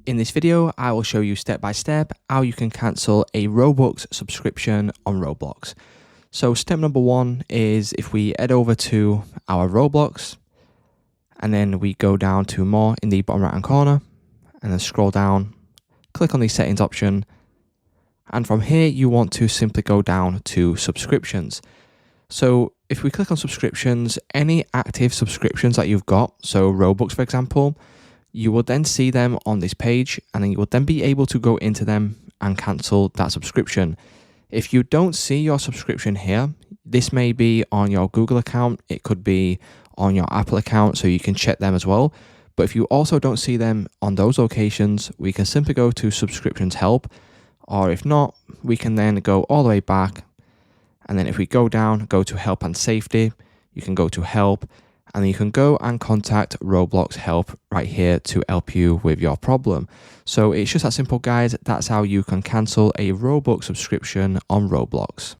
In this video, I will show you step by step how you can cancel a Robux subscription on Roblox. So step number one is if we head over to our Roblox and then we go down to more in the bottom right hand corner and then scroll down, click on the settings option. And from here, you want to simply go down to subscriptions. So if we click on subscriptions, any active subscriptions that you've got, so Robux, for example, you will then see them on this page and then you will then be able to go into them and cancel that subscription. If you don't see your subscription here, this may be on your Google account, it could be on your Apple account, so you can check them as well. But if you also don't see them on those locations, we can simply go to subscriptions help, or if not, we can then go all the way back. And then if we go down, go to help and safety, you can go to help, and then you can go and contact Roblox help right here to help you with your problem. So it's just that simple, guys. That's how you can cancel a Robux subscription on Roblox.